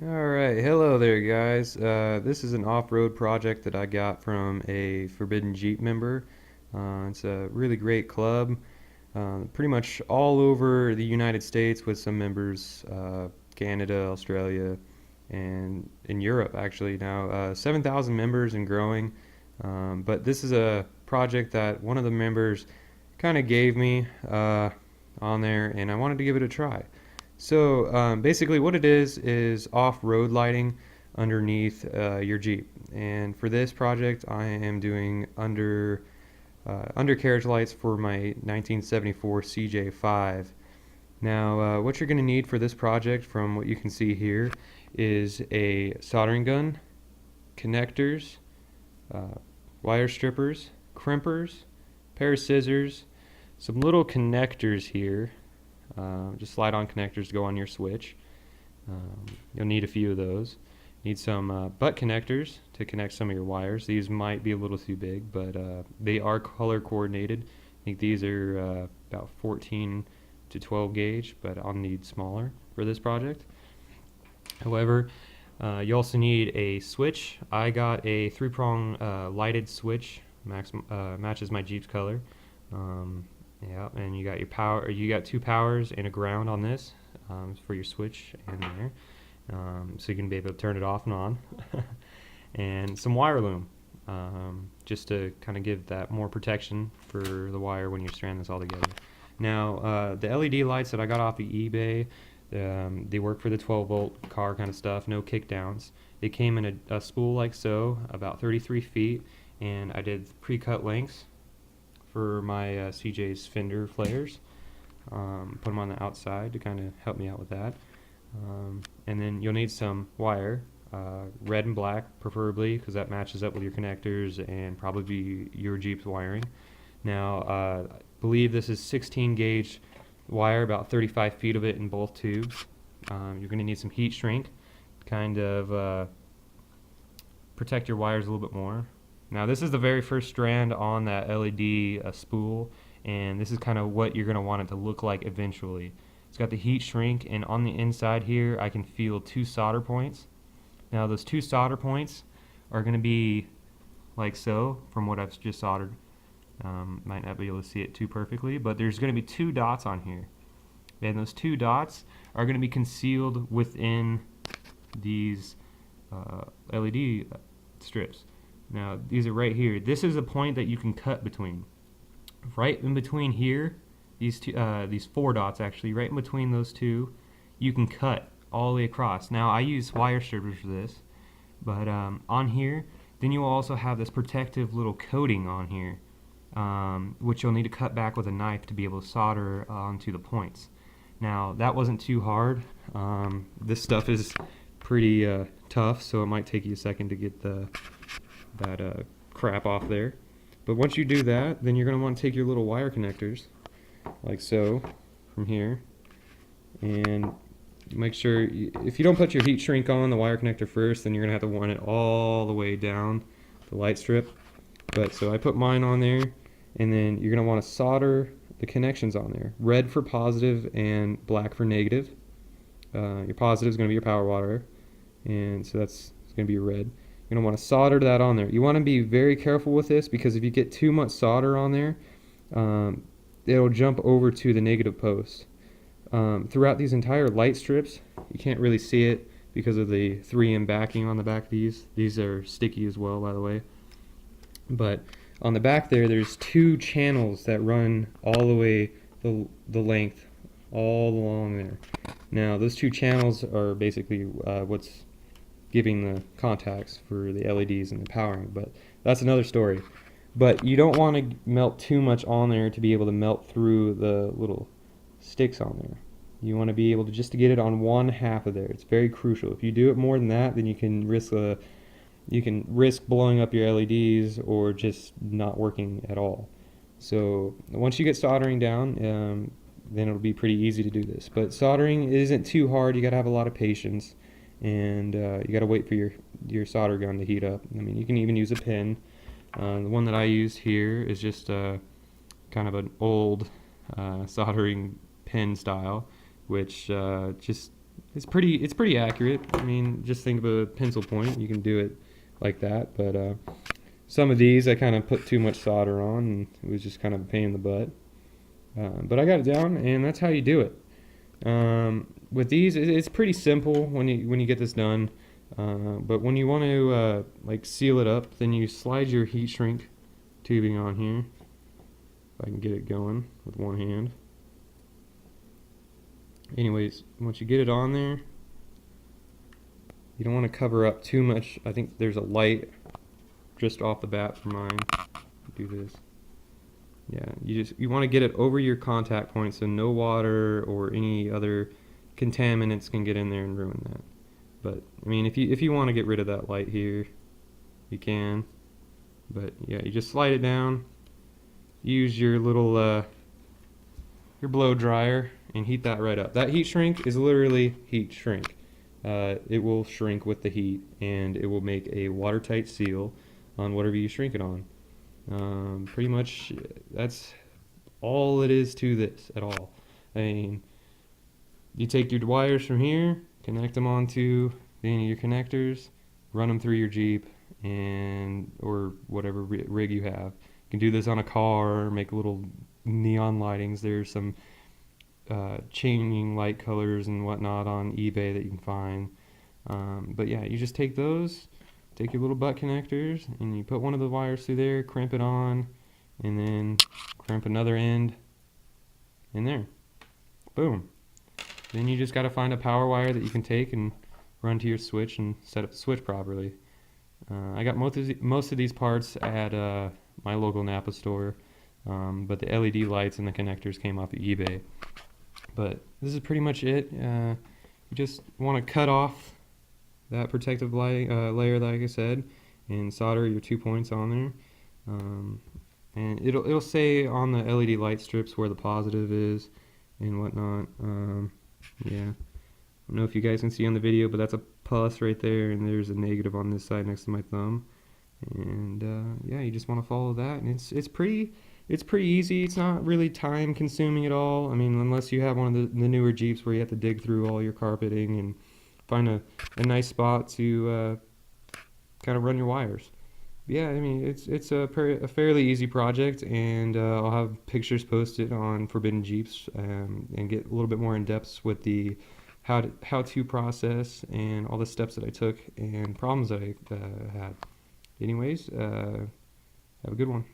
Alright, hello there guys. This is an off-road project that I got from a Forbidden Jeep member. It's a really great club, pretty much all over the United States with some members, Canada, Australia, and in Europe actually now. 7,000 members and growing. But this is a project that one of the members kind of gave me on there, and I wanted to give it a try. So basically, what it is off-road lighting underneath your Jeep. And for this project, I am doing undercarriage lights for my 1974 CJ5. Now, what you're going to need for this project, from what you can see here, is a soldering gun, connectors, uh, wire strippers, crimpers, pair of scissors, some little connectors here, just slide-on connectors to go on your switch. You'll need a few of those. Need some butt connectors to connect some of your wires. These might be a little too big, but they are color coordinated. I think these are about 14 to 12 gauge, but I'll need smaller for this project. However, you also need a switch. I got a three-prong lighted switch, matches my Jeep's color. Yeah, and you got your power. You got two powers and a ground on this for your switch in there, so you can be able to turn it off and on. And some wire loom, just to kind of give that more protection for the wire when you're stranding this all together. Now, the LED lights that I got off of eBay, they work for the 12-volt car kind of stuff, no kick downs. They came in a spool like so, about 33 feet, and I did pre-cut lengths for my CJ's fender flares. Put them on the outside to kind of help me out with that. And then you'll need some wire, red and black preferably, because that matches up with your connectors and probably your Jeep's wiring. Now, I believe this is 16 gauge wire, about 35 feet of it in both tubes. You're going to need some heat shrink, kind of protect your wires a little bit more. Now this is the very first strand on that LED spool, and this is kind of what you're going to want it to look like eventually. It's got the heat shrink, and on the inside here I can feel two solder points. Now those two solder points are going to be like so from what I've just soldered. Might not be able to see it too perfectly, but there's going to be two dots on here, and those two dots are going to be concealed within these LED strips. Now these are right here. This is a point that you can cut between. Right in between here, these four dots actually, right in between those two, you can cut all the way across. Now I use wire strippers for this, but on here, then you will also have this protective little coating on here, which you'll need to cut back with a knife to be able to solder onto the points. Now that wasn't too hard. This stuff is pretty tough, so it might take you a second to get that crap off there. But once you do that, then you're going to want to take your little wire connectors, like so, from here, and make sure, if you don't put your heat shrink on the wire connector first, then you're going to have to run it all the way down the light strip. But so I put mine on there, and then you're going to want to solder the connections on there. Red for positive and black for negative. Your positive is going to be your power wire, and so it's going to be your red. You're going to want to solder that on there. You want to be very careful with this, because if you get too much solder on there, it'll jump over to the negative post. Throughout these entire light strips, you can't really see it because of the 3M backing on the back of these. These are sticky as well, by the way. But on the back there's two channels that run all the way the length all along there. Now those two channels are basically what's giving the contacts for the LEDs and the powering, but that's another story. But you don't want to melt too much on there to be able to melt through the little sticks on there. You want to be able to just to get it on one half of there. It's very crucial. If you do it more than that, then you can risk blowing up your LEDs or just not working at all. So once you get soldering down, then it'll be pretty easy to do this. But soldering isn't too hard. You got to have a lot of patience, and you got to wait for your solder gun to heat up. I mean, you can even use a pin. The one that I use here is just kind of an old soldering pin style, which just it's pretty accurate. I mean, just think of a pencil point. You can do it like that, but some of these I kind of put too much solder on, and it was just kind of a pain in the butt. But I got it down, and that's how you do it. With these, it's pretty simple when you get this done. But when you want to like seal it up, then you slide your heat shrink tubing on here. If I can get it going with one hand. Anyways, once you get it on there, you don't want to cover up too much. I think there's a light just off the bat for mine. Do this. Yeah, you want to get it over your contact point so no water or any other contaminants can get in there and ruin that. But I mean, if you want to get rid of that light here, you can. But yeah, you just slide it down. Use your little your blow dryer and heat that right up. That heat shrink is literally heat shrink. It will shrink with the heat, and it will make a watertight seal on whatever you shrink it on. Pretty much that's all it is to this at all. I mean, you take your wires from here, connect them onto the end of your connectors, run them through your Jeep and or whatever rig you have. You can do this on a car, make little neon lightings. There's some changing light colors and whatnot on eBay that you can find. But yeah, you just take those, take your little butt connectors, and you put one of the wires through there, crimp it on, and then crimp another end in there. Boom. Then you just got to find a power wire that you can take and run to your switch and set up the switch properly. I got most of these parts at my local Napa store, but the LED lights and the connectors came off of eBay. But this is pretty much it. You just want to cut off that protective layer, like I said, and solder your 2 points on there. And it'll say on the LED light strips where the positive is and whatnot. Yeah, I don't know if you guys can see on the video, but that's a plus right there, and there's a negative on this side next to my thumb. And yeah, you just want to follow that, and it's pretty easy. It's not really time consuming at all. I mean, unless you have one of the newer Jeeps where you have to dig through all your carpeting and find a nice spot to kind of run your wires. Yeah, I mean, it's a fairly easy project, and I'll have pictures posted on Forbidden Jeeps and get a little bit more in depth with the how to process and all the steps that I took and problems that I had. Anyways, have a good one.